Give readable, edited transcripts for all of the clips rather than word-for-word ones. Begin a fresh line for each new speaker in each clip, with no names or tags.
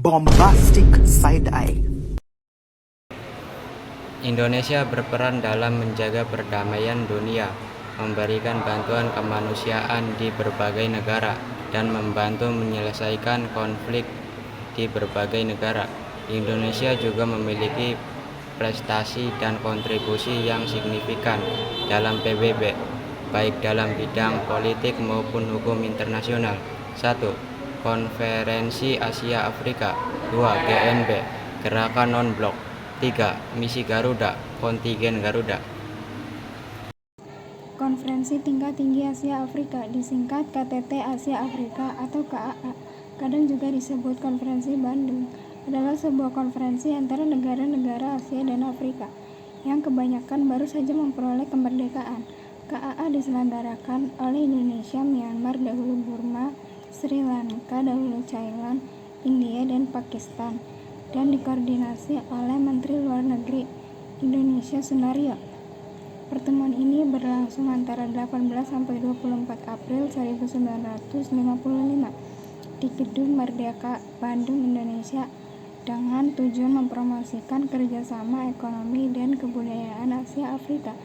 Bombastic Side-Eye.
Indonesia berperan dalam menjaga perdamaian dunia, memberikan bantuan kemanusiaan di berbagai negara, dan membantu menyelesaikan konflik di berbagai negara. Indonesia juga memiliki prestasi dan kontribusi yang signifikan dalam PBB, baik dalam bidang politik maupun hukum internasional. 1. Konferensi Asia Afrika. 2. GNB, Gerakan Non-Blok. 3. Misi Garuda, Kontingen Garuda.
Konferensi Tingkat Tinggi Asia Afrika, disingkat KTT Asia Afrika atau KAA, kadang juga disebut Konferensi Bandung, adalah sebuah konferensi antara negara-negara Asia dan Afrika yang kebanyakan baru saja memperoleh kemerdekaan. KAA diselenggarakan oleh Indonesia, Myanmar, dahulu Burma, Sri Lanka, dahulu Thailand, India, dan Pakistan, dan dikoordinasi oleh Menteri Luar Negeri Indonesia Sunario. Pertemuan ini berlangsung antara 18 sampai 24 April 1955 di Gedung Merdeka, Bandung, Indonesia, dengan tujuan mempromosikan kerjasama ekonomi dan kebudayaan Asia Afrika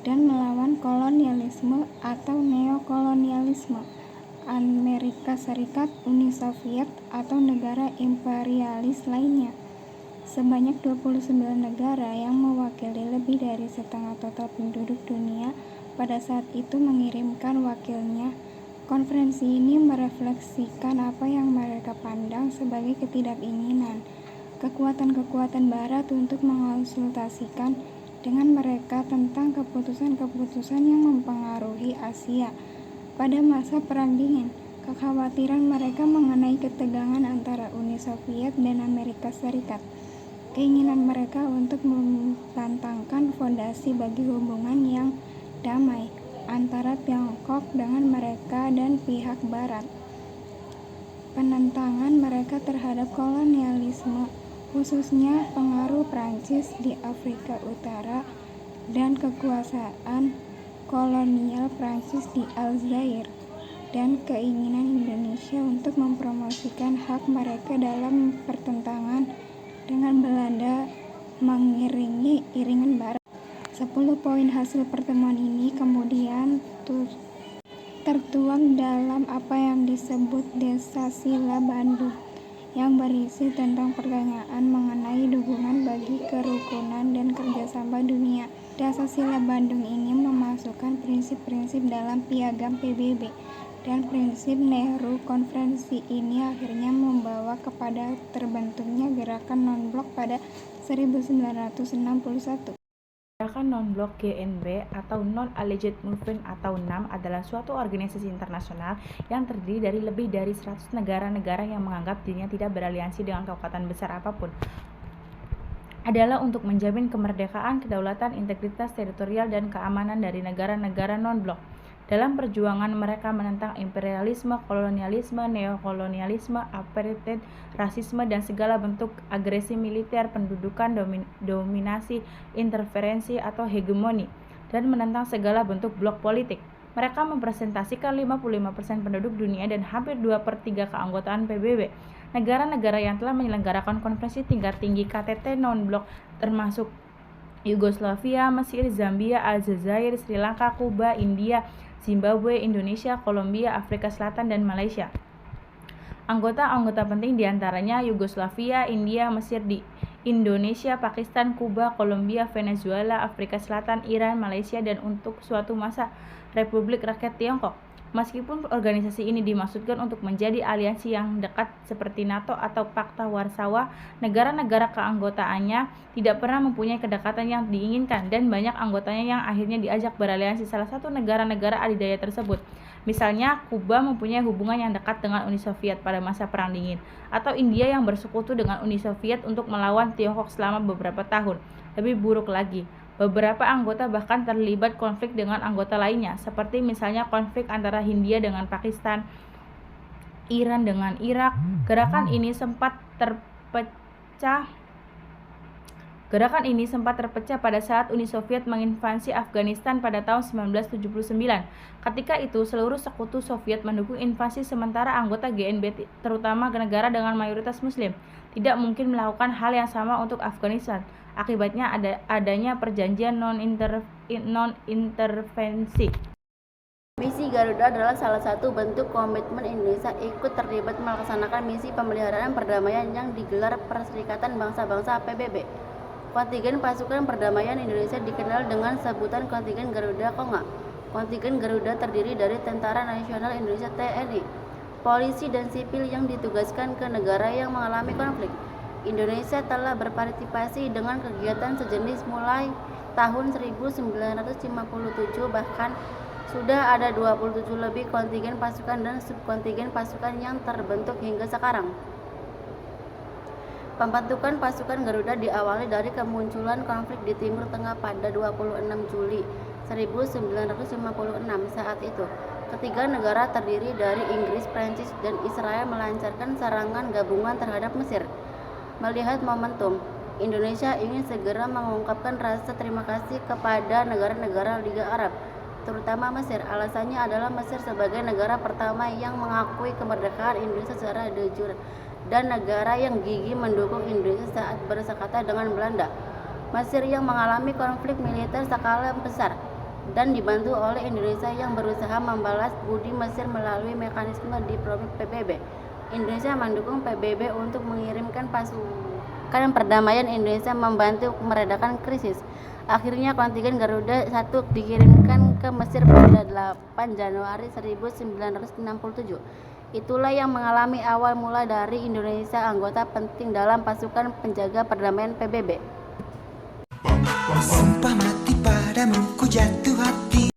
dan melawan kolonialisme atau neokolonialisme Amerika Serikat, Uni Soviet, atau negara imperialis lainnya. Sebanyak 29 negara yang mewakili lebih dari setengah total penduduk dunia pada saat itu mengirimkan wakilnya. Konferensi ini merefleksikan apa yang mereka pandang sebagai ketidakinginan kekuatan-kekuatan Barat untuk mengonsultasikan dengan mereka tentang keputusan-keputusan yang mempengaruhi Asia pada masa Perang Dingin. Kekhawatiran mereka mengenai ketegangan antara Uni Soviet dan Amerika Serikat. Keinginan mereka untuk membentangkan fondasi bagi hubungan yang damai antara Tiongkok dengan mereka dan pihak Barat. Penentangan mereka terhadap kolonialisme, khususnya pengaruh Prancis di Afrika Utara dan kekuasaan kolonial Prancis di Aljazair, dan keinginan Indonesia untuk mempromosikan hak mereka dalam pertentangan dengan Belanda mengiringi iringan Barat. 10 poin hasil pertemuan ini kemudian tertuang dalam apa yang disebut Desasila Bandung, yang berisi tentang pertanyaan mengenai dukungan bagi kerukunan dan kerjasama dunia. Desasila Bandung ini memasukkan prinsip-prinsip dalam piagam PBB, dan prinsip Nehru. Konferensi ini akhirnya membawa kepada terbentuknya Gerakan Non-Blok pada 1961.
Gerakan Non-Blok GNB atau Non-Aligned Movement atau NAM adalah suatu organisasi internasional yang terdiri dari lebih dari 100 negara-negara yang menganggap dirinya tidak beraliansi dengan kekuatan besar apapun. Adalah untuk menjamin kemerdekaan, kedaulatan, integritas teritorial, dan keamanan dari negara-negara non-blok. Dalam perjuangan mereka menentang imperialisme, kolonialisme, neokolonialisme, apartheid, rasisme, dan segala bentuk agresi militer, pendudukan, dominasi, interferensi, atau hegemoni, dan menentang segala bentuk blok politik. Mereka mempresentasikan 55% penduduk dunia dan hampir 2/3 keanggotaan PBB. Negara-negara yang telah menyelenggarakan konferensi tingkat tinggi KTT non-blok termasuk Yugoslavia, Mesir, Zambia, Aljazair, Sri Lanka, Kuba, India, Zimbabwe, Indonesia, Kolombia, Afrika Selatan, dan Malaysia. Anggota-anggota penting diantaranya Yugoslavia, India, Mesir, Indonesia, Pakistan, Kuba, Kolombia, Venezuela, Afrika Selatan, Iran, Malaysia, dan untuk suatu masa Republik Rakyat Tiongkok. Meskipun organisasi ini dimaksudkan untuk menjadi aliansi yang dekat seperti NATO atau Pakta Warsawa, negara-negara keanggotaannya tidak pernah mempunyai kedekatan yang diinginkan, dan banyak anggotanya yang akhirnya diajak beraliansi salah satu negara-negara adidaya tersebut. Misalnya, Kuba mempunyai hubungan yang dekat dengan Uni Soviet pada masa Perang Dingin, atau India yang bersekutu dengan Uni Soviet untuk melawan Tiongkok selama beberapa tahun. Lebih buruk lagi, beberapa anggota bahkan terlibat konflik dengan anggota lainnya, seperti misalnya konflik antara Hindia dengan Pakistan, Iran dengan Irak. Gerakan ini sempat terpecah Gerakan ini sempat terpecah pada saat Uni Soviet menginvasi Afghanistan pada tahun 1979. Ketika itu, seluruh sekutu Soviet mendukung invasi sementara anggota GNB, terutama negara dengan mayoritas Muslim, tidak mungkin melakukan hal yang sama untuk Afghanistan. Akibatnya adanya perjanjian non-intervensi.
Misi Garuda adalah salah satu bentuk komitmen Indonesia ikut terlibat melaksanakan misi pemeliharaan perdamaian yang digelar Perserikatan Bangsa-Bangsa PBB. Kontingen pasukan perdamaian Indonesia dikenal dengan sebutan Kontingen Garuda Konga. Kontingen Garuda terdiri dari Tentara Nasional Indonesia TNI, polisi dan sipil yang ditugaskan ke negara yang mengalami konflik. Indonesia telah berpartisipasi dengan kegiatan sejenis mulai tahun 1957, bahkan sudah ada 27 lebih kontingen pasukan dan subkontingen pasukan yang terbentuk hingga sekarang. Pembentukan pasukan Garuda diawali dari kemunculan konflik di Timur Tengah pada 26 Juli 1956. Saat itu, ketiga negara terdiri dari Inggris, Prancis, dan Israel melancarkan serangan gabungan terhadap Mesir. Melihat momentum, Indonesia ingin segera mengungkapkan rasa terima kasih kepada negara-negara Liga Arab, terutama Mesir. Alasannya adalah Mesir sebagai negara pertama yang mengakui kemerdekaan Indonesia secara de jure dan negara yang gigih mendukung Indonesia saat bersekutu dengan Belanda. Mesir yang mengalami konflik militer skala besar dan dibantu oleh Indonesia yang berusaha membalas budi Mesir melalui mekanisme diplomatik PBB. Indonesia mendukung PBB untuk mengirimkan pasukan perdamaian Indonesia membantu meredakan krisis. Akhirnya kontingen Garuda 1 dikirimkan ke Mesir pada 8 Januari 1967. Itulah yang mengalami awal mula dari Indonesia anggota penting dalam pasukan penjaga perdamaian PBB.
Sumpah mati padamu, ku jatuh hati.